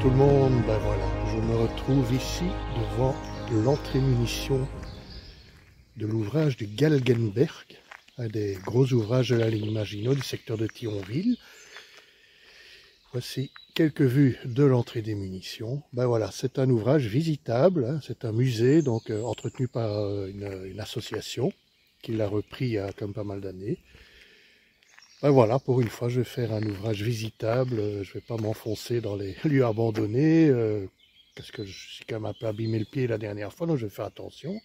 tout le monde, ben voilà, je me retrouve ici devant l'entrée munition de l'ouvrage du Galgenberg, un des gros ouvrages de la ligne Maginot du secteur de Thionville. Voici quelques vues de l'entrée des munitions. Ben voilà, c'est un ouvrage visitable, hein, c'est un musée donc entretenu par une association qui l'a repris il y a comme pas mal d'années. Ben voilà, pour une fois, je vais faire un ouvrage visitable. Je ne vais pas m'enfoncer dans les lieux abandonnés, parce que je suis quand même un peu abîmé le pied la dernière fois, donc je vais faire attention.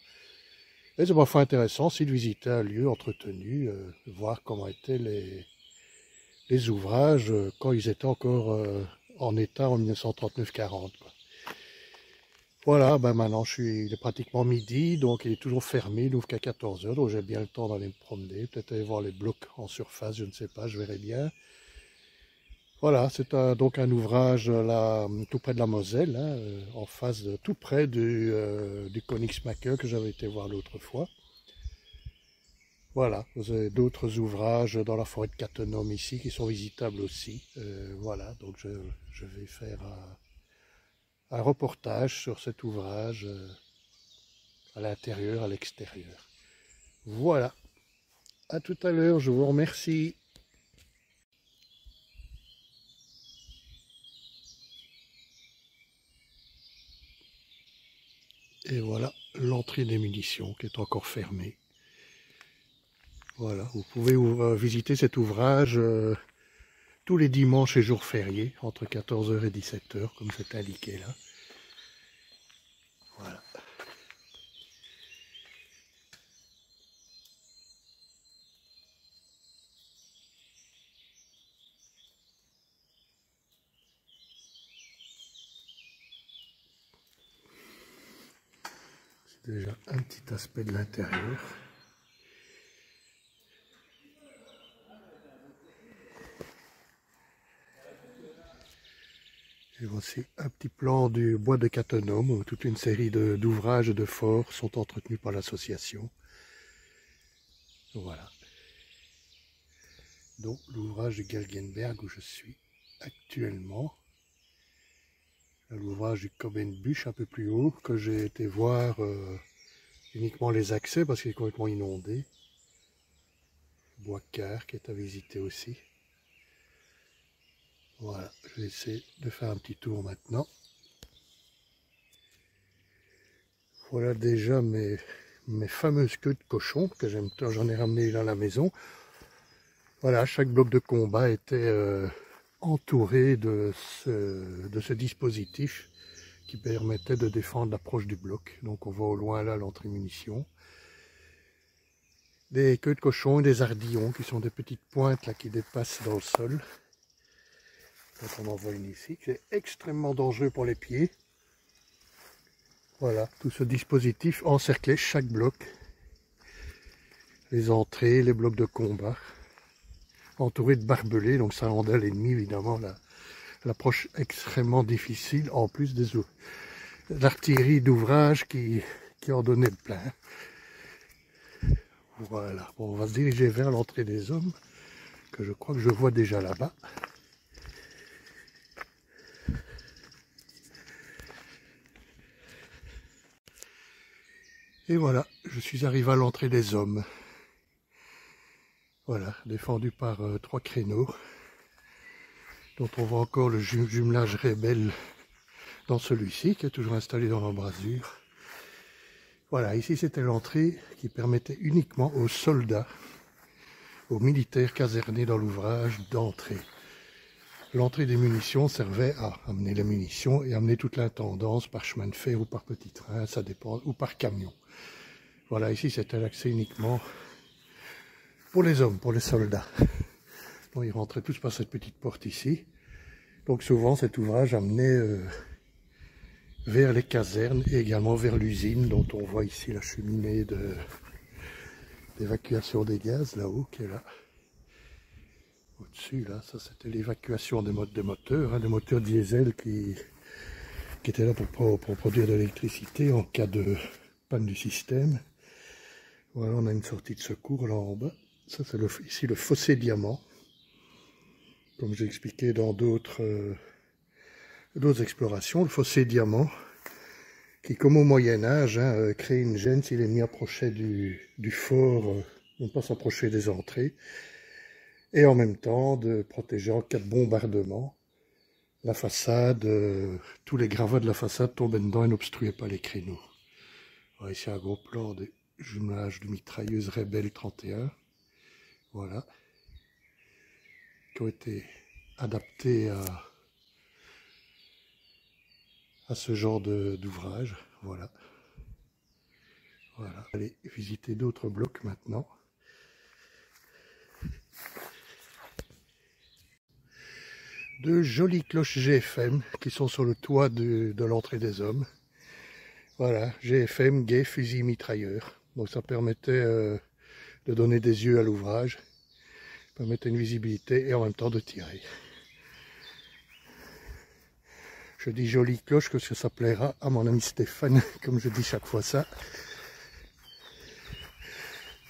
Et c'est parfois intéressant aussi de visiter un lieu entretenu, voir comment étaient les ouvrages quand ils étaient encore en état en 1939-40. Voilà, ben maintenant il est pratiquement midi, donc il est toujours fermé, il n'ouvre qu'à 14 h, donc j'ai bien le temps d'aller me promener, peut-être aller voir les blocs en surface, je ne sais pas, je verrai bien. Voilà, c'est donc un ouvrage là, tout près de la Moselle, hein, en face tout près du Königsmacher que j'avais été voir l'autre fois. Voilà, vous avez d'autres ouvrages dans la forêt de Cattenom ici qui sont visitables aussi. Voilà, donc je vais faire un reportage sur cet ouvrage à l'intérieur, à l'extérieur. Voilà, à tout à l'heure, je vous remercie. Et voilà l'entrée des munitions qui est encore fermée. Voilà, vous pouvez visiter cet ouvrage tous les dimanches et jours fériés, entre 14 h et 17 h, comme c'est indiqué là. Voilà. C'est déjà un petit aspect de l'intérieur. Et voici un petit plan du bois de Cattenom, où toute une série d'ouvrages de forts sont entretenus par l'association. Voilà. Donc l'ouvrage de Galgenberg où je suis actuellement. L'ouvrage du Kobenbusch un peu plus haut, que j'ai été voir uniquement les accès parce qu'il est complètement inondé. Bois Car qui est à visiter aussi. Voilà, je vais essayer de faire un petit tour maintenant. Voilà déjà mes fameuses queues de cochon que j'en ai ramené à la maison. Voilà, chaque bloc de combat était entouré de ce dispositif qui permettait de défendre l'approche du bloc. Donc on voit au loin là l'entrée munitions. Des queues de cochon et des ardillons qui sont des petites pointes là qui dépassent dans le sol. Donc on en voit une ici, qui est extrêmement dangereux pour les pieds. Voilà, tout ce dispositif encerclait chaque bloc. Les entrées, les blocs de combat, entourés de barbelés, donc ça rendait à l'ennemi évidemment l'approche extrêmement difficile, en plus des l'artillerie d'ouvrage qui en donnait le plein. Voilà, bon, on va se diriger vers l'entrée des hommes, que je crois que je vois déjà là-bas. Et voilà, je suis arrivé à l'entrée des hommes. Voilà, défendu par 3 créneaux, dont on voit encore le jumelage Rebelle dans celui-ci, qui est toujours installé dans l'embrasure. Voilà, ici c'était l'entrée qui permettait uniquement aux soldats, aux militaires casernés dans l'ouvrage d'entrer. L'entrée des munitions servait à amener les munitions et amener toute l'intendance par chemin de fer ou par petit train, ça dépend, ou par camion. Voilà, ici c'était l'accès uniquement pour les hommes, pour les soldats. Donc ils rentraient tous par cette petite porte ici. Donc souvent cet ouvrage amenait vers les casernes et également vers l'usine dont on voit ici la cheminée d'évacuation des gaz là-haut qui est là. Au-dessus, là, ça c'était l'évacuation des moteurs, hein, des moteurs diesel qui étaient là pour produire de l'électricité en cas de panne du système. Voilà, on a une sortie de secours là en bas. Ça c'est ici le fossé diamant. Comme j'ai expliqué dans d'autres d'autres explorations. Le fossé Diamant, qui comme au Moyen-Âge, crée une gêne s'il est mis approché du fort, de ne pas s'approcher des entrées, et en même temps de protéger en cas de bombardement la façade, tous les gravats de la façade tombaient dedans et n'obstruaient pas les créneaux. Voilà, ici un gros plan de jumelage de mitrailleuses Rebelle 31, voilà, qui ont été adaptés à ce genre d'ouvrage, voilà. Voilà. Allez visiter d'autres blocs maintenant. De jolies cloches GFM qui sont sur le toit de l'entrée des hommes. Voilà, GFM, guet, fusil, mitrailleur. Donc ça permettait de donner des yeux à l'ouvrage, permettait une visibilité et en même temps de tirer. Je dis jolie cloche parce que ça plaira à mon ami Stéphane, comme je dis chaque fois ça.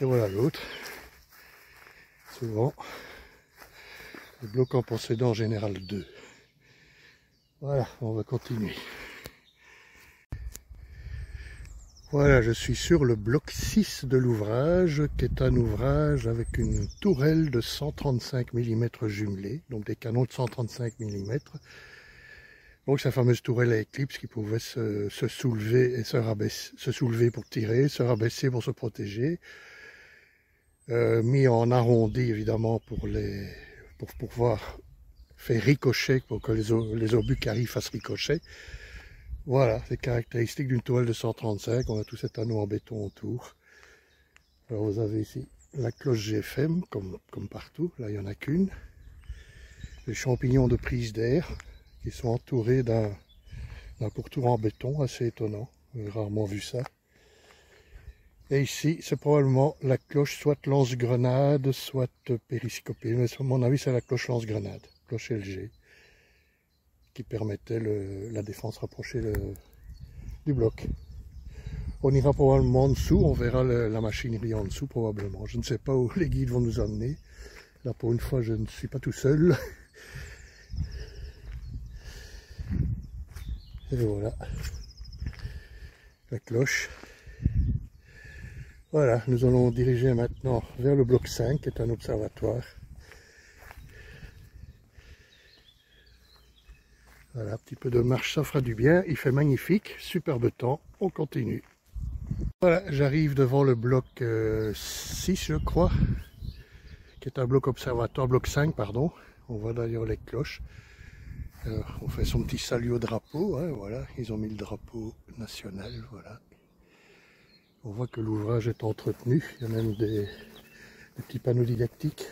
Et voilà l'autre. Souvent, le bloc en possédant en général 2. Voilà, on va continuer. Voilà, je suis sur le bloc 6 de l'ouvrage, qui est un ouvrage avec une tourelle de 135 mm jumelée, donc des canons de 135 mm. Donc sa fameuse tourelle à éclipse qui pouvait se soulever et se rabaisser, se soulever pour tirer, se rabaisser pour se protéger. Mis en arrondi évidemment pour pouvoir faire ricochet, pour que les obus qui arrivent fassent ricochet. Voilà, c'est caractéristique d'une tourelle de 135, on a tout cet anneau en béton autour. Alors vous avez ici la cloche GFM, comme partout, là il n'y en a qu'une. Les champignons de prise d'air, qui sont entourés d'un pourtour en béton, assez étonnant, j'ai rarement vu ça. Et ici, c'est probablement la cloche soit lance-grenade, soit périscopée. Mais à mon avis, c'est la cloche lance-grenade, cloche LG, qui permettait la défense rapprochée du bloc. On ira probablement en dessous, on verra la machinerie en dessous probablement. Je ne sais pas où les guides vont nous emmener. Là, pour une fois, je ne suis pas tout seul. Et voilà, la cloche. Voilà, nous allons diriger maintenant vers le bloc 5, qui est un observatoire. Voilà, un petit peu de marche, ça fera du bien. Il fait magnifique, superbe temps, on continue. Voilà, j'arrive devant le bloc 6, je crois, qui est un bloc observatoire, bloc 5, pardon. On voit d'ailleurs les cloches. Alors, on fait son petit salut au drapeau, hein, voilà, ils ont mis le drapeau national, voilà. On voit que l'ouvrage est entretenu, il y a même des petits panneaux didactiques.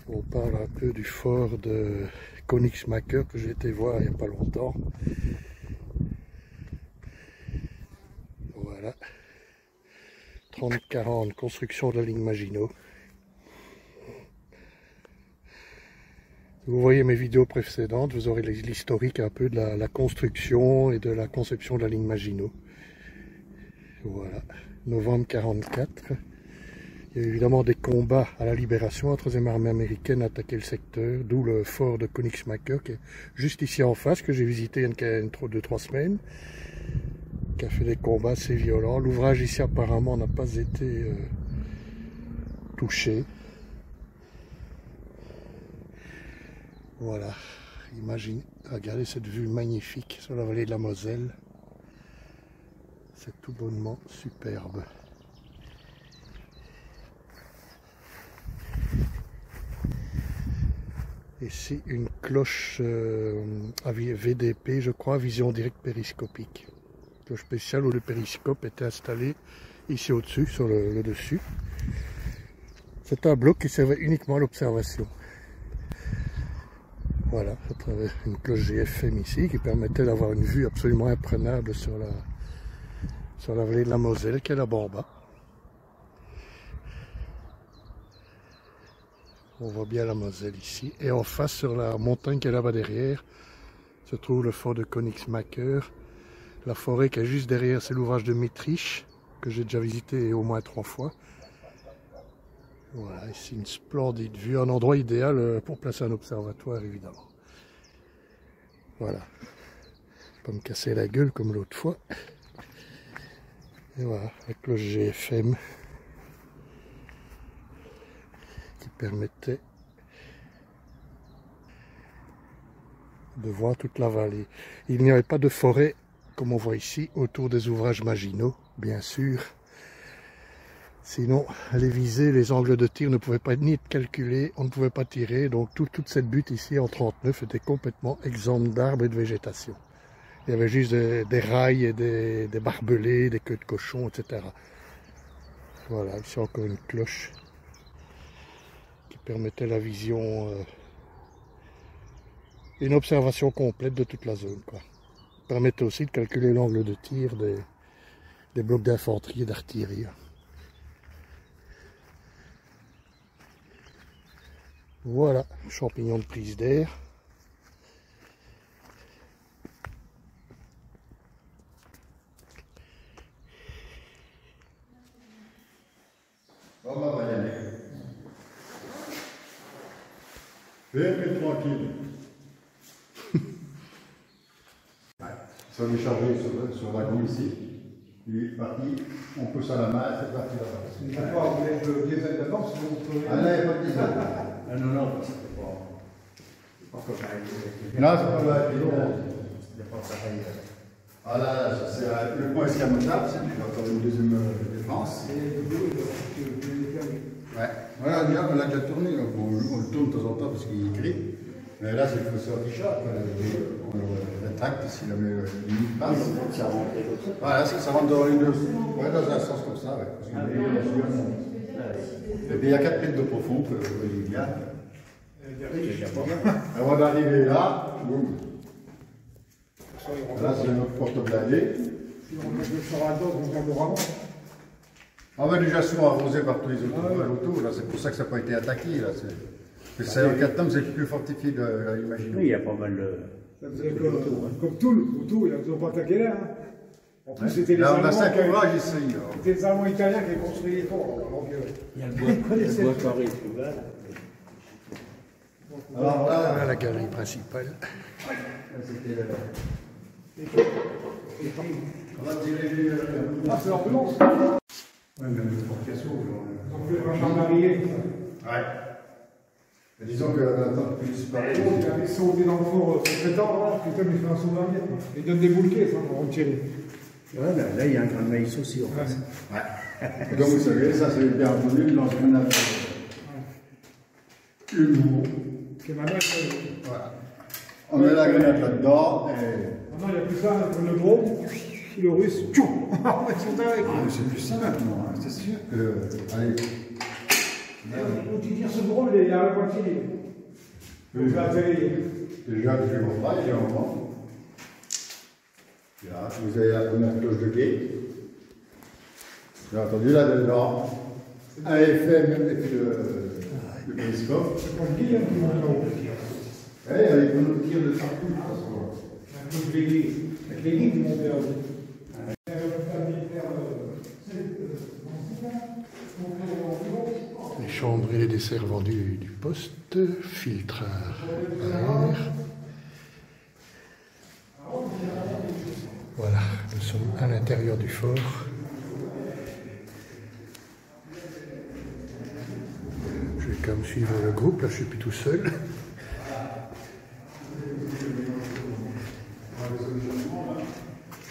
On parle un peu du fort de Königsmacker que j'ai été voir il n'y a pas longtemps. Voilà. 30-40, construction de la ligne Maginot. Si vous voyez mes vidéos précédentes, vous aurez l'historique un peu de la construction et de la conception de la ligne Maginot. Voilà, novembre 44. Il y a eu évidemment des combats à la libération. La 3e armée américaine a attaqué le secteur, d'où le fort de Königsmacker, qui est juste ici en face, que j'ai visité il y a 2-3 semaines, qui a fait des combats assez violents. L'ouvrage ici apparemment n'a pas été touché. Voilà, imagine, regardez cette vue magnifique sur la vallée de la Moselle. C'est tout bonnement superbe. Ici, une cloche VDP, je crois, vision directe périscopique. Cloche spéciale où le périscope était installé ici au-dessus, sur le dessus. C'est un bloc qui servait uniquement à l'observation. Voilà, à travers une cloche GFM ici, qui permettait d'avoir une vue absolument imprenable sur la vallée de la Moselle, qui est là-bas en bas. On voit bien la Moselle ici. Et en face, sur la montagne qui est là-bas derrière, se trouve le fort de Königsmacker. La forêt qui est juste derrière, c'est l'ouvrage de Mittrich, que j'ai déjà visité au moins 3 fois. Voilà, ici une splendide vue, un endroit idéal pour placer un observatoire évidemment. Voilà, pas me casser la gueule comme l'autre fois. Et voilà, avec le GFM qui permettait de voir toute la vallée. Il n'y avait pas de forêt comme on voit ici autour des ouvrages Maginot, bien sûr. Sinon, les visées, les angles de tir ne pouvaient pas ni être calculés, on ne pouvait pas tirer. Donc toute cette butte ici en 39 était complètement exempte d'arbres et de végétation. Il y avait juste des rails et des barbelés, des queues de cochon, etc. Voilà, ici encore une cloche qui permettait la vision, une observation complète de toute la zone, quoi. Permettait aussi de calculer l'angle de tir des blocs d'infanterie et d'artillerie. Voilà, champignons de prise d'air. On va y aller. Fais tranquille. Ça on est chargé sur la gomme ici. Il est parti, on pousse à la main, c'est parti là-bas. D'accord, vous voulez le diesel d'avance, vous pouvez... Ah non, il n'y a pas de diesel. Non, parce que c'est pas pareil. Non, c'est pas vrai. C'est pas pareil. Ah là, c'est le point escamotable, c'est encore une deuxième défense. Ouais. Voilà, on l'a déjà tourné, on le tourne de temps en temps parce qu'il crie. Mais là, c'est le fosseur qui chatte. On le tracte si la limite passe. Voilà, ça rentre dans une ouais, dans un sens comme ça. Ouais. Et puis il y a 4 mètres de profond que il y a. Avant d'arriver là, boum. Là, c'est notre porte blindée. Si on met le Sorado, on vient de vraiment. On va déjà souvent arrosé par tous les autres autour. C'est pour ça que ça n'a pas été attaqué. Là. C'est en 4 tomes, c'est le plus fortifié de l'imaginaire. Oui, il y a pas mal de. Ça faisait comme Toul, autour, ils n'ont pas attaqué là. Hein. En plus, c'était les Allemands. Là, on a 5 Allemands. ouvrages ici. C'était les Allemands italiens qui ont construit les forts. Il y a le bois carré plus bas. Alors Voilà là, la galerie principale. c'était on va diriger. Ah, c'est l'ambulance. Oui, mais le fortification. Ils ont fait un gendarmerie. Ouais. Mais disons que attends, plus par Il avait sauté dans le four traitant, putain, il fait un saut dans la vitre. Il donne des bouquets, ça, pour en tirer. Ouais, là, il y a un grain de maïs aussi en face. Ouais. Comme vous savez, ça c'est bien entendu dans ce qu'on appelle l'humour. Que maintenant, Voilà. On met la grenade là-dedans et. il n'y a plus ça, pour le gros, le russe, tchou. On va sauter avec. Ah, mais c'est plus ça maintenant, hein, c'est sûr que. Allez. Quand tu tires ce gros, il est à la moitié. Oui. Donc là, Déjà, je vais mon travail, j'ai un moment. Là, vous avez la première cloche de guet. J'ai entendu là-dedans. Un FM avec le télescope. c'est pas le guide qui monte là-haut. Oui, avec un tir de partout, de toute façon. Un peu de guides. Avec les guides qui montent là-haut. Les chambres et les desserts vendus du poste, filtre à air. Voilà, nous sommes à l'intérieur du fort. Je vais quand même suivre le groupe, là je suis plus tout seul.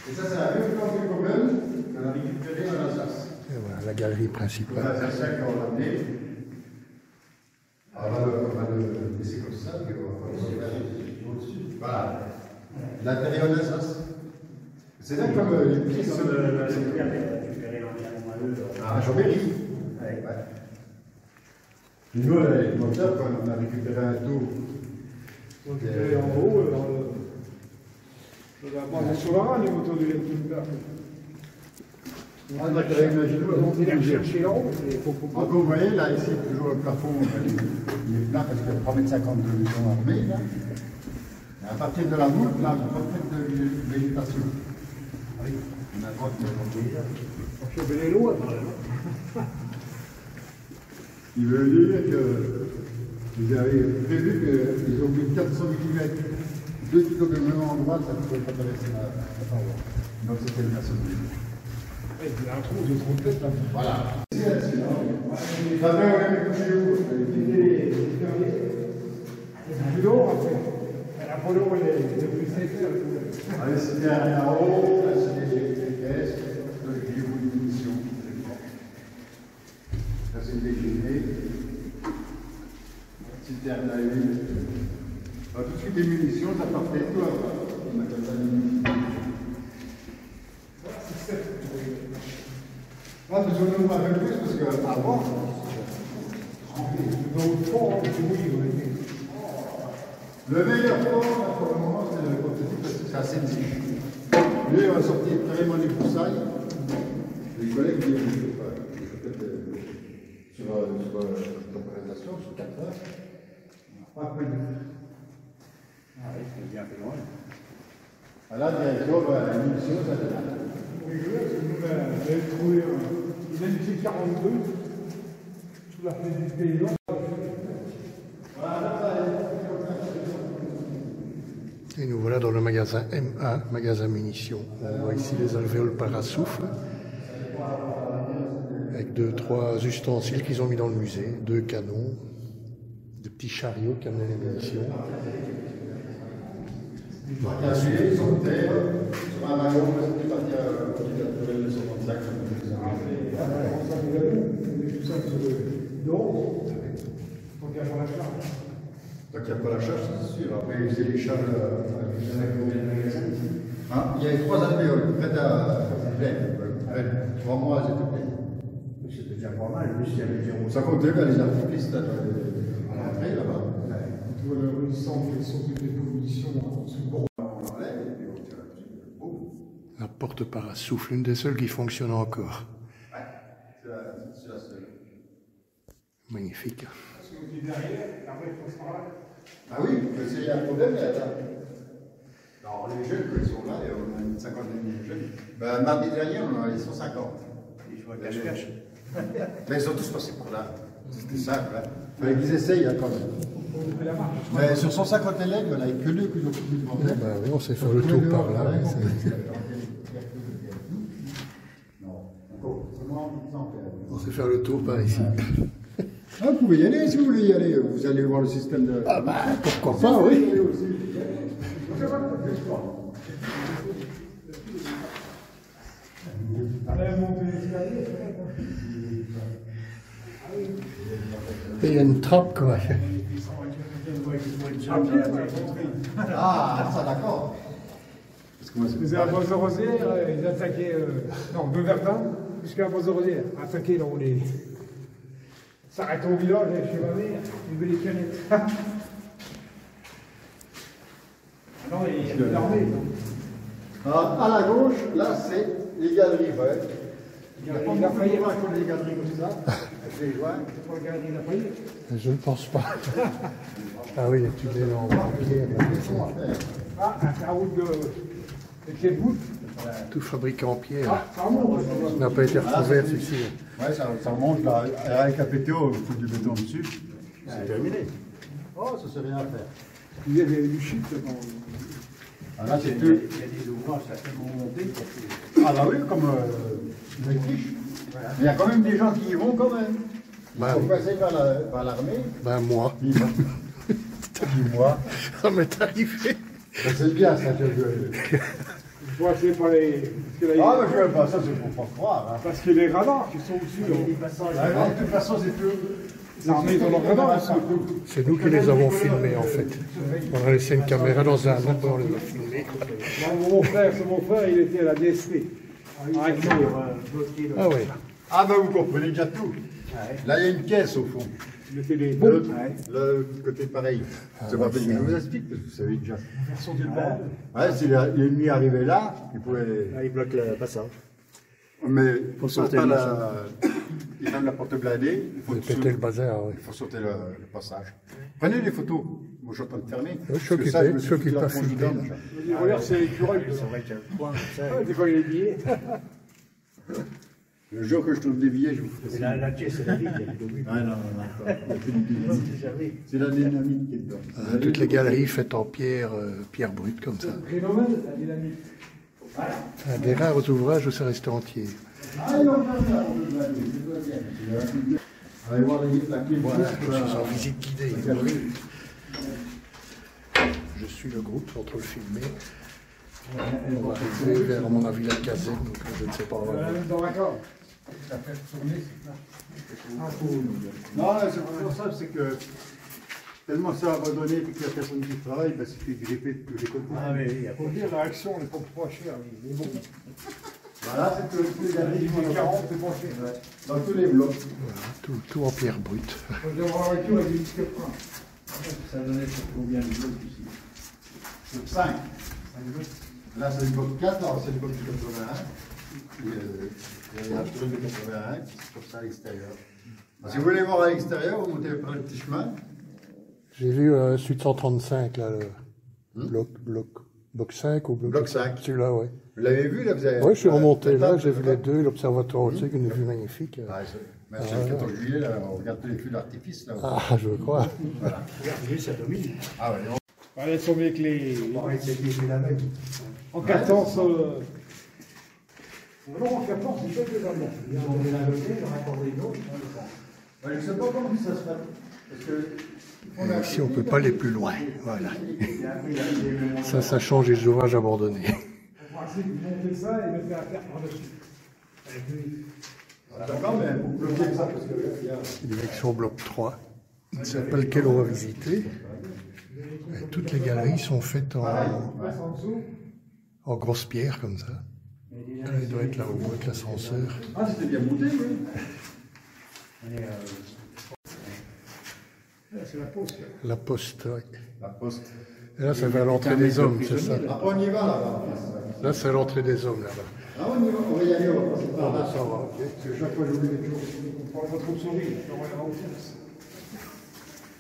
Et ça, c'est la même chose du problème qu'on a récupéré en Alsace. Et voilà, la galerie On a principale. fait ça quand on l'a amené. Alors, on va le laisser comme ça, puis on va faire au-dessus. Voilà. L'intérieur d'Alsace. C'est là comme les pieds sur le. Ah, Chambéry. Ouais. Puis nous, les moteurs, quand on a récupéré un tour. Donc, en haut, sur la rame, les moteurs du Lectumberg. On a créé une On vient chercher là-haut. Donc vous voyez, là, ici, toujours le plafond, il est plein parce qu'il y a 3,50 m de béton armé. Là. Et à partir de la voûte, on a 3 mètres de végétation. Oui, on a 30 mètres de végétation. On fait les lois. Il veut dire que vous avez prévu qu'ils ont mis 400 mm. 2 kilos de même endroit, ça ne pouvait pas traverser la paroi. Donc c'était le maçonnerie. Il y a un trou, j'ai trop de tête là. Voilà. Ça va même coucher où? L'eau, après. L'Apollo, il est plus sévère. Allez, c'était en haut, là c'était les caisses, là j'ai eu une munition. Là c'est déjeuner. Citerne à huile. Tout de suite des munitions, ça partait tout à magasin. Là, je ne m'en rappelle plus parce qu'avant, Dans le fond, c'est oui. le meilleur port pour le moment, c'est le prototype parce que c'est assez niche. Lui, il va sortir carrément les broussailles. Les collègues disent que je ne sais pas, peut-être sur la présentation, sur 4 heures. Après, Ah oui, c'est bien fait loin. à la direction, la munition, ça démarre. Oui, c'est j'avais trouvé une NC 42 sous la fenêtre du paysan. Et nous voilà dans le magasin MA, magasin munitions. On voit ici les alvéoles parasouffle, avec 2-3 ustensiles qu'ils ont mis dans le musée, 2 canons, de petits chariots qui amenaient les munitions. Bien sûr, ils sont terre, sur un wagon, c'est parti à côté de 65. Tout ça, c'est d'eau. Donc, il y a pas la charge. Donc il n'y a pas la charge, c'est sûr. Après, c'est les charges. Il y a 3 alvéoles, près pleines. 3 mois, elles étaient pleines. C'était déjà pas mal, plus il y avait des Ça comptait bien les artifices à l'entrée là-bas. Tu vois le résistant qui est sorti des positions sous le gros. La porte parasouffle, une des seules qui fonctionne encore. C'est la seule. Magnifique. Parce que vous êtes derrière, après il faut se parler. Ah oui, mais s'il y a un problème, il y a là. Alors les jeunes, quand ils sont là, on a une cinquantaine de jeunes. Ben, mardi dernier, on en avait 150. Ils jouent à cache-cache. Mais ils sont tous passés par là. C'était simple. Il fallait qu'ils essayent quand même. On la marche. Mais sur 150 élèves, il n'y en avait que 2 qui ont pu demander. Bah oui, on sait faire le tour par là. Mais on sait faire le tour par ici. Ah, vous pouvez y aller si vous voulez y aller. Vous allez voir le système de. Ah bah pourquoi pas, oui. Allez, monter l'escalier, Et il y a une trappe quoi. Ah, ça d'accord. Ils faisaient un bois de rosière, ils attaquaient, non, de Verdun, jusqu'à un bois de rosière, attaquaient dans les. S'arrêtaient au village, chez ma mère, ils levaient les canettes. Non, il y a de l'armée. À la gauche, là, c'est les galeries. Ouais. Il y a pas de Lafayette. Les galeries comme ça, avec les joints. C'est pas le galerie Lafayette. Je ne pense pas. Ah oui, tu es en pierre. Ah, un route de quelle voûte? Tout fabriqué en pierre. Ah, ça remonte. Ça n'a pas été recouvert celui-ci. Ouais, ça remonte là, avec un PTO, il faut du béton dessus. C'est terminé. Oh, ça c'est rien à faire. Il y avait du shit dans. Ah, là, c'est Il y tout. a des ouvrages certainement montés pour que. Ah, bah oui, comme une friche. Mais il y a quand même des gens qui y vont quand même. Ils Bah sont oui. passés par l'armée. Ben moi. Puis moi. Ça m'est arrivé. C'est bien ça, je Il faut passer par les. Parce que là, Ah, mais je ne veux pas ça, c'est pour pas croire. Hein. parce que les radars qui sont au-dessus. Il y a des passages. Ah, non, de toute façon, c'est plus. L'armée dans leurs radars, ça. C'est nous qui les avons filmés en fait. On a laissé une caméra dans un endroit, on les a filmés. Mon frère, il était à la DSP. Ah, ils ont bloqué le. Ah oui. Ah, ben vous comprenez déjà tout. Là, il y a une caisse au fond. Il était les bons. Le côté pareil. C'est pas possible que je vous explique, parce que vous savez déjà. Version du bord. Ouais, si l'ennemi arrivait là, il pouvait. Là, ils bloquent le passage. Mais Faut ça sauter pas le la. Il ferme la porte blindée, il faut Vous péter le bazar, oui. il faut sauter le passage. Prenez les photos. Moi, je suis en train de fermer. Je suis Parce que ça, occupé, me je suis foutu la occupé à tronche filmer, dedans, déjà. Regarde, c'est l'écureuil. C'est vrai qu'il y a le point comme ça. Des fois, il est billets. Le jour que je trouve des billets, je vous ferai ça. La pièce, c'est la vie, il y a du début. Ah non, il n'y a plus de billets. C'est la dynamite qui est dedans. Toutes les galeries faites en pierre, pierre brute comme ça. Phénomène, la dynamique. Un des rares ouvrages où ça reste entier. Allez, on va faire. Allez voir la clé. Voilà, je suis en visite guidée. Je suis le groupe sans trop le filmer. On va arriver vers, à mon avis, la caserne, donc je ne sais pas. Dans la corde. Ça fait tourner, c'est ça. Non, c'est pour ça, c'est que tellement ça a abandonné et qu'il n'y a personne qui travaille, ben, c'est que j'ai fait tous les côtés. Ah, mais il y a Faut dire, la action n'est pas chère, mais bon. Voilà, c'est que tous les galeries, Les 40, c'est pas cher. dans tous les blocs. Voilà, tout en pierre brute. Faut dire, voir la voiture avec des disques de frein. Ça donnait pour combien de blocs ici? C'est 5. Là, c'est le bloc 4, alors c'est le bloc 81. Il y a un truc de 81, c'est pour ça à l'extérieur. Si vous voulez voir à l'extérieur, vous montez par le petit chemin. J'ai vu Sud 135, là, le bloc 5 ou Bloc 5. Celui-là, oui. Vous l'avez vu, là, vous avez... Oui, je suis remonté là, j'ai vu les deux, l'observatoire au-dessus, une vue magnifique. Ah, c'est le 14 juillet, là, on regarde tous les feux d'artifice, là. Ah, je crois. Voilà. Regardez, ça domine. Ah ouais, non. Elles sont mieux que les. Pareil, c'est bien la même. En 14. Non, en 14, c'est pas des Allemands. Ils ont mélangé, le raccordé d'autres. Ouais, je ne sais pas comment ça se fait. Parce que... Et ici, on ne peut pas aller plus loin. Voilà. Ça change les ouvrages abandonnés. On va essayer de monter ça et mettre la terre par-dessus. D'accord, mais vous bloquez ça, parce que... Direction bloc 3. Je ne sais pas lequel on va visiter. Et toutes les galeries sont faites en grosse pierre comme ça. Il doit être là-haut avec l'ascenseur. Ah, c'était bien monté, oui. C'est la poste. La poste, oui. La poste. Et là, ça va à l'entrée des hommes, c'est ça. Après, on y va, là-bas. Là, c'est à l'entrée des hommes, là-bas. Ah, on y va, on va y aller, on va passer par là. Ça va, ok. Parce que chaque fois, j'oublie des choses. On ne parle pas trop de souris, on va au fond.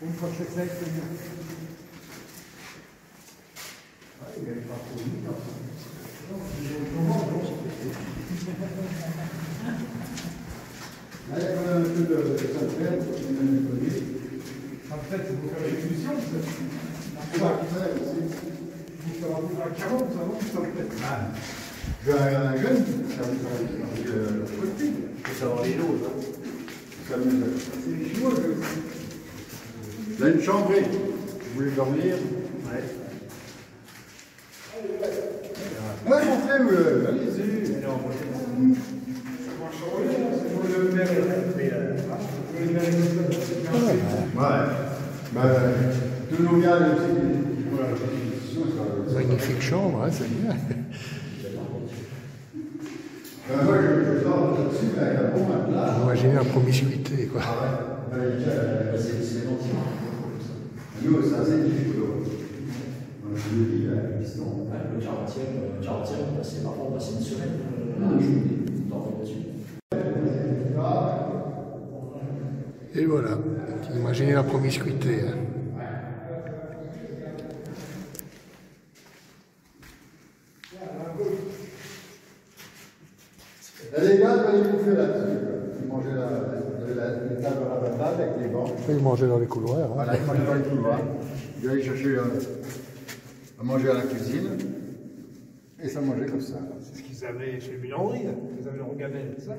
Une fois que c'est sec, c'est mieux. Là, il y a quand même un peu de salpêtre, En fait, c'est pour faire l'évolution. c'est ça qui fait aussi. Vous faire un 40, ça va, ça peut-être. Je vais à un jeune, ça va faire le côté. Il faut savoir les lots, là. Ça me C'est les Chinois, Là, une chambrée. Vous voulez dormir? Ouais. Ouais, montrez, allez-y. Mais non, moi, Ouais. Ben, tous nos gars, aussi, Magnifique chambre, hein, c'est bien. moi, je sors là-dessus avec un bon matelas. Imaginez la promiscuité, quoi. Nous, ça, c'est difficile. Je le dis, Le 40e, c'est marrant, c'est une semaine. Je t'en dessus. Et voilà. Imaginez la promiscuité. Hein. Les gars, vous allez bouffer là-dessus. Ils mangeaient les tables rabattables avec les bancs. Ils mangeaient dans les couloirs. Hein. Voilà, ils mangeaient dans les couloirs. Ils allaient chercher à manger à la cuisine. Et ça mangeait comme ça. C'est ce qu'ils avaient chez Bulanderie, là. Ils avaient le rogadel, ça.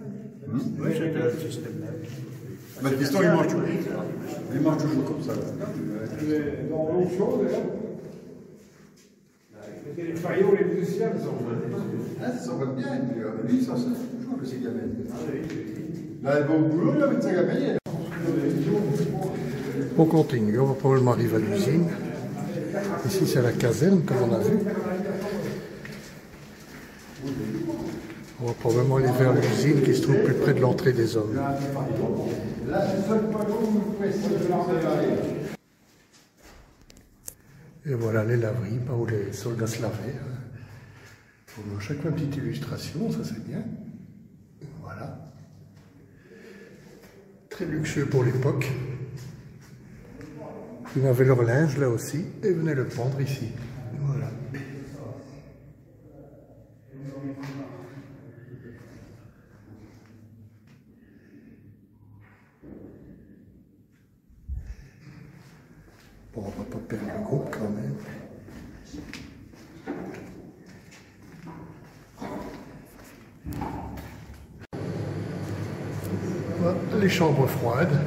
oui, c'était un système-là. Mais le piston, il mange toujours. Il mange toujours comme ça. Dans l'eau chaude, là. C'était les faillots, les musiciens, ils sont. Ah, ça va bien. Lui, ça se fait toujours, le cigamène. Là, il va au boulot, là, avec sa gamelle. On continue, on va probablement arriver à l'usine. Ici, c'est la caserne, comme on a vu. On va probablement aller vers l'usine qui se trouve plus près de l'entrée des hommes. Là, c'est le seul point où vous pouvez de l'enlever. Et voilà les laveries, par où les soldats se lavaient. On a chacun une petite illustration, ça c'est bien. Voilà. Très luxueux pour l'époque. Ils avaient leur linge là aussi et venaient le prendre ici. Voilà. perdre le groupe quand même. Voilà, les chambres froides,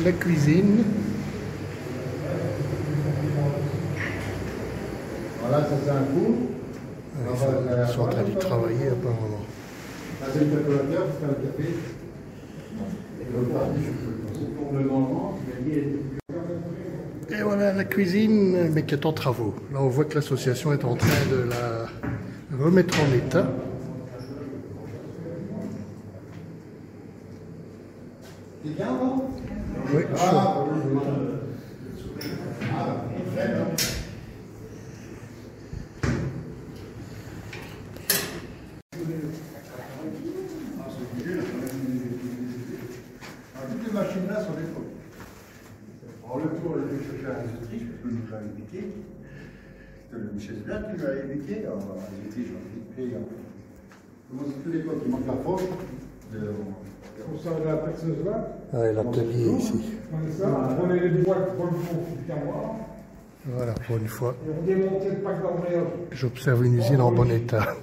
la cuisine. Voilà, ça c'est un coup. Ils sont en train d'y travailler apparemment. Là c'est le calculateur, c'est un café. Et voilà la cuisine, mais qui est en travaux. Là on voit que l'association est en train de la remettre en état. C'est bien, non? Oui, chaud. Toutes les machines là sont des faux. Alors le tour, je vais chercher à l'Autriche, parce que je nous l'avais piqué. C'était le Michel Blatt qui nous l'avait piqué. Alors les Autriches ont piqué. Comment c'est tous les fois qui manquent la force. On sort de la perceuse là. Ah, et l'atelier ici. On prenait les boîtes pour le fond du terroir. Voilà, pour une fois, Et on démontait le pack d'embrayage. j'observe une usine en bon état.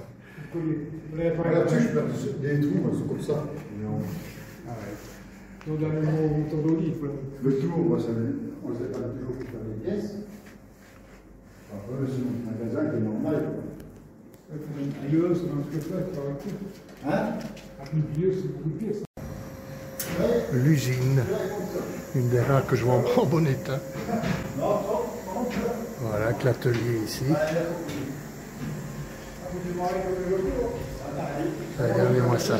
Là-dessus, je perds des trous, moi, c'est comme ça. Donc dans le moteur d'olive. Le tour, moi, on ne sait pas toujours pour faire des pièces. Après, c'est un magasin qui est normal. Ailleurs, c'est dans ce que ça va tout. Hein? À milieu, c'est beaucoup de pièces. L'usine, une des rares que je vois en bon état. Voilà, que l'atelier ici. Regardez-moi ça.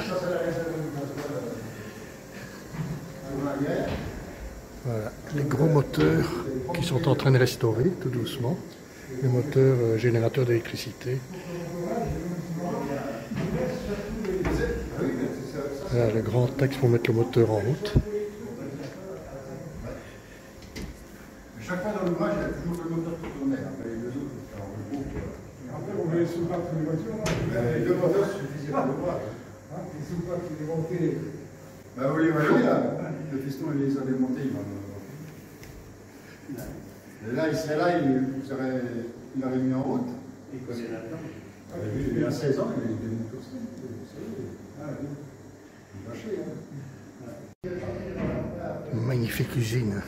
Voilà, les gros moteurs qui sont en train de restaurer tout doucement. Les moteurs générateurs d'électricité. Voilà, le grand axe pour mettre le moteur en route. Chaque fois dans l'ouvrage, il y a toujours le moteur qui tournait. Après les deux autres, alors le groupe. Après, on met les soupapes sur les voitures. Les deux moteurs suffisaient pour l'ouvrage. Les soupapes, c'est démonté. Bah, vous les voyez là, le piston il les a démontés. Et là, il serait là, il aurait mis en route. Il connaît là-dedans. Il a 16 ans, il est démonté aussi. Il est vaché, hein. Magnifique usine.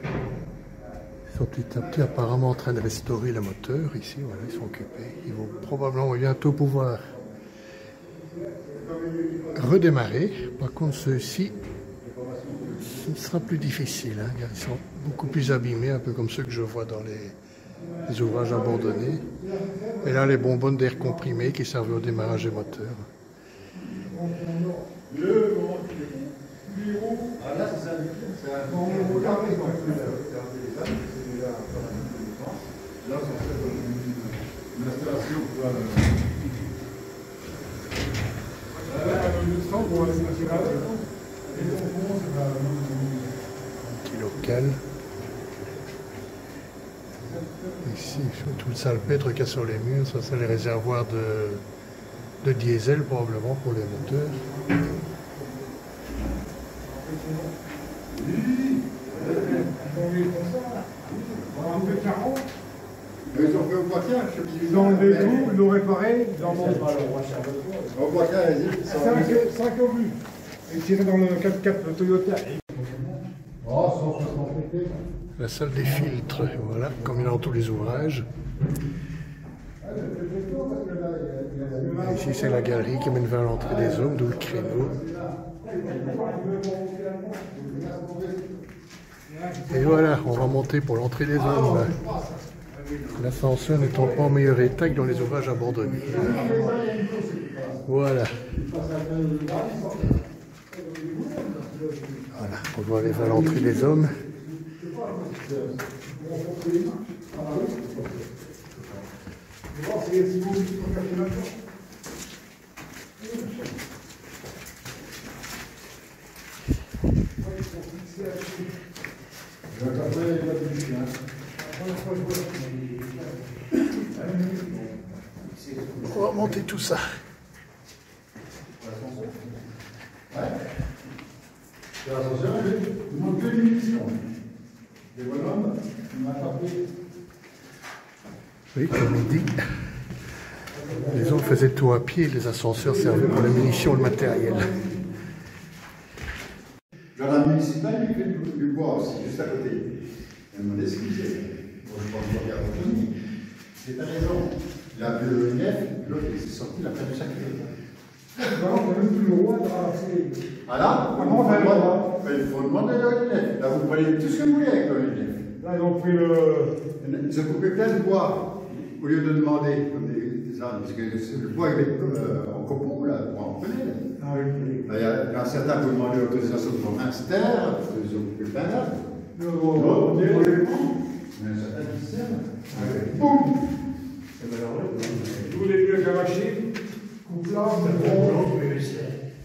Ils sont petit à petit apparemment en train de restaurer le moteur ici, voilà, ils sont occupés. Ils vont probablement bientôt pouvoir redémarrer. Par contre, ceux-ci, ce sera plus difficile. Hein. Ils sont beaucoup plus abîmés, un peu comme ceux que je vois dans les ouvrages abandonnés. Et là, les bonbonnes d'air comprimé qui servent au démarrage des moteurs. Ah là, c'est un bon carré, donc là, c'est une installation pour Petit local. Ici, tout le salpêtre qu'il y a sur les murs, ça c'est les réservoirs de diesel probablement pour les moteurs. Ils ont fait au Poitiers, Ils ont enlevé tout, ils l'ont réparé, ils l'ont monté. au Poitiers, allez-y. 5 obus. Et tiré dans le 4x4 Toyota. Oh, sans péter. La salle des filtres, voilà, comme dans tous les ouvrages. Et ici c'est la galerie qui mène vers l'entrée des hommes, d'où le créneau. Et voilà, on va monter pour l'entrée des hommes. L'ascenseur n'étant pas en meilleur état que dans les ouvrages abandonnés. Voilà. Voilà, on doit aller vers l'entrée des hommes. On va monter tout ça. Il manque 2 émissions. Des bonhommes. Oui, comme il dit, les autres faisaient tout à pied, les ascenseurs servaient pour les munitions et le matériel. Dans la municipale, il fait du bois aussi, juste à côté. Elle m'a dit ce qu'il faisait. Bon, je pense pas qu'il y a autre chose. C'est ta raison. Il a vu le nef, l'autre il s'est sorti, il a perdu sa clé. Non, on n'a même plus le droit de ramasser. Ah là, Comment on a le droit? Il faut demander le nef. Là, vous prenez tout ce que vous voulez avec le nef. Là, ils ont pris le. Ils ont coupé plein de bois, au lieu de demander, comme des arbres, parce que le bois il est en copeaux, là, pour en prendre. Ah oui. Il y a certains qui ont demandé l'autorisation pour un ster, ils ont coupé plein d'arbres. Non, Mais certains qui se servent. Boum! Tous les vieux avec la machine, coupe là, c'est bon,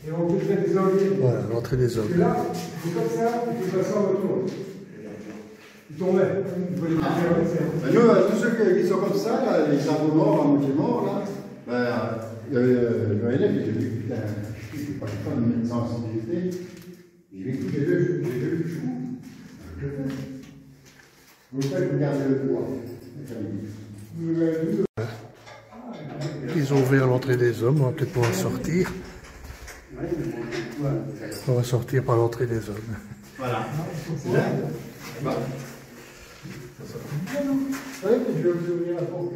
et on peut faire des envies. Voilà, l'entrée des hommes. Et là, c'est comme ça, et tu passes en retour. Il tombait, il fallait pas faire un cerf. Mais nous, tous ceux qui sont comme ça, là, les cerveaux morts, à moitié morts, là, ben, il y avait le élève qui était putain, je ne sais pas de mettre sensibilité. J'ai vécu les deux choux. Je fais. Vous faites regarder le bois. Ils ont ouvert l'entrée des hommes, on va peut-être pouvoir sortir. On va sortir par l'entrée des hommes. Voilà. Je vais vous ouvrir la porte.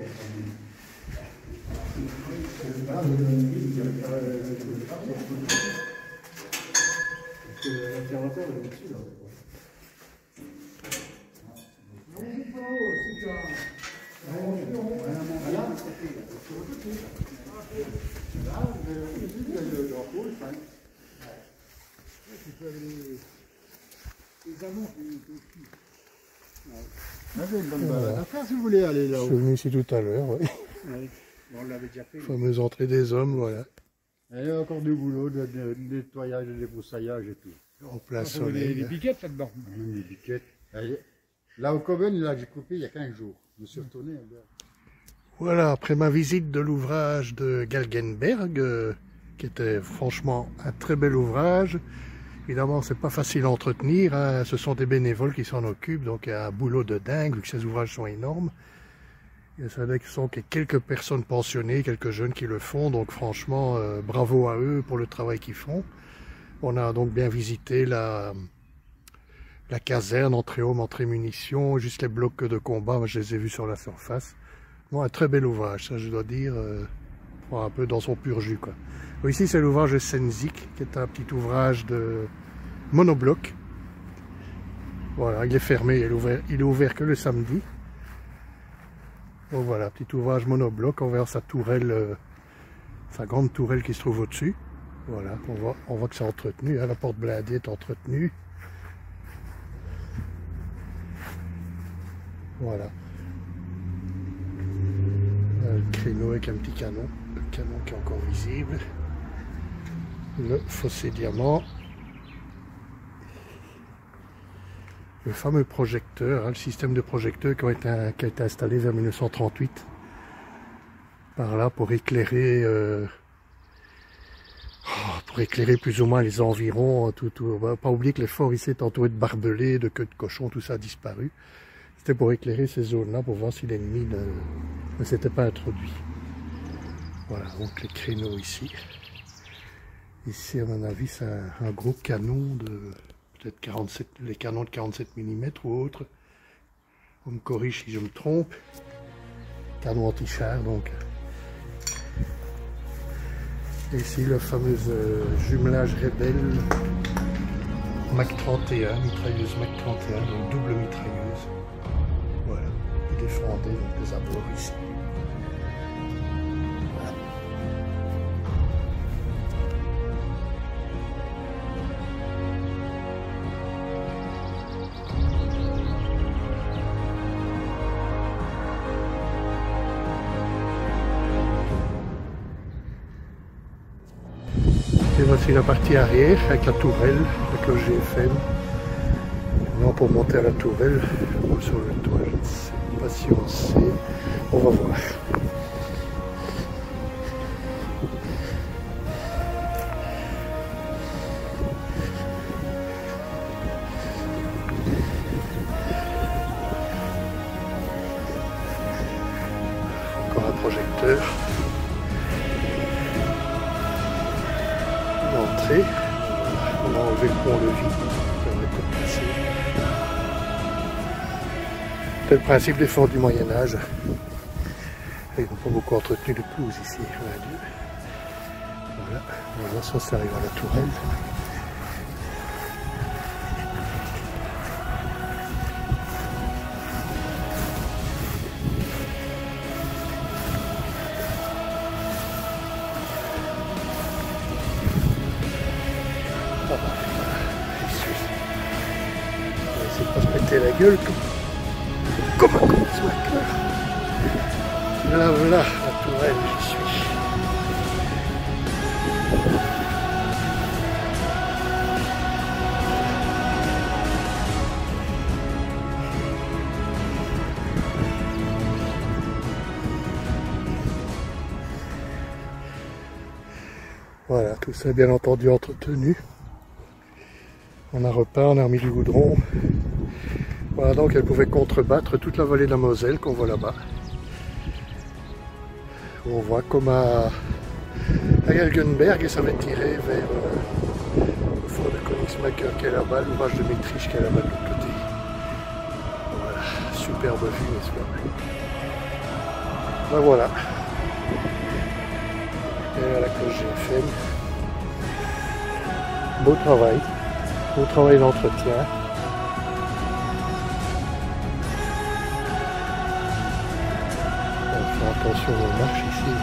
Avez une bonne balade à faire si vous voulez aller Je là-haut. suis venu ici tout à l'heure, oui. Oui. On l'avait déjà fait. Fameuse entrée des hommes, voilà. Il y a encore du boulot, de nettoyage, de débroussaillage et tout. En plein Les soleil. piquettes là-dedans. Même les biquettes. Là au Coven, là j'ai coupé il y a 15 jours. Je me suis retourné. Voilà, après ma visite de l'ouvrage de Galgenberg, qui était franchement un très bel ouvrage. Évidemment, c'est pas facile à entretenir, hein. Ce sont des bénévoles qui s'en occupent, donc il y a un boulot de dingue, vu que ces ouvrages sont énormes. Et ce sont que quelques personnes pensionnées, quelques jeunes qui le font, donc franchement, bravo à eux pour le travail qu'ils font. On a donc bien visité la caserne, entrée homme, entrée munitions, juste les blocs de combat, moi, je les ai vus sur la surface. Bon, un très bel ouvrage, ça je dois dire, un peu dans son pur jus, quoi. Bon, ici c'est l'ouvrage de Senzik, qui est un petit ouvrage de monobloc. Voilà, il est fermé, il est ouvert que le samedi. Donc voilà, petit ouvrage monobloc, on verra sa tourelle, sa grande tourelle qui se trouve au-dessus. Voilà, on voit que c'est entretenu, hein, la porte blindée est entretenue. Voilà. Le créneau avec un petit canon, le canon qui est encore visible. Le fossé diamant. Le fameux projecteur, hein, le système de projecteur qui a été installé vers 1938. Par là pour éclairer plus ou moins les environs. On va pas oublier que les forts ici est entouré de barbelés, de queues de cochon, tout ça a disparu. C'était pour éclairer ces zones-là, pour voir si l'ennemi ne s'était pas introduit. Voilà, donc les créneaux ici. Ici, à mon avis, c'est un gros canon de peut-être 47, les canons de 47 mm ou autre. On me corrige si je me trompe. Canon anti-char, donc. Et ici, le fameux jumelage Rebelle Mac 31, mitrailleuse Mac 31, donc double mitrailleuse. Voilà, il défendait donc les abords ici. Et voici la partie arrière avec la tourelle, avec le GFM. Maintenant pour monter à la tourelle, ou sur le toit, je ne sais pas si on sait. On va voir. projecteur. L'entrée. On a enlevé le pont-levis qui permettait de passer. C'est le principe des forts du Moyen-Âge. Ils n'ont pas beaucoup entretenu les pelouses ici. Voilà, voilà, ça arrive à la tourelle. On va essayer de pas se péter la gueule comme un con de smacker. Là, voilà, la tourelle, j'y suis. Voilà, tout ça bien entendu entretenu. On a repeint, on a remis du goudron. Voilà, donc elle pouvait contrebattre toute la vallée de la Moselle qu'on voit là-bas. On voit comme à Gelgenberg et ça va tirer vers le fort de Königsmacker qui est là-bas, l'ouvrage de Metternich qui est là-bas de l'autre côté. Voilà, superbe vue, n'est-ce pas? Ben voilà. Derrière la cloche GFM. Beau travail d'entretien. Attention, on marche ici.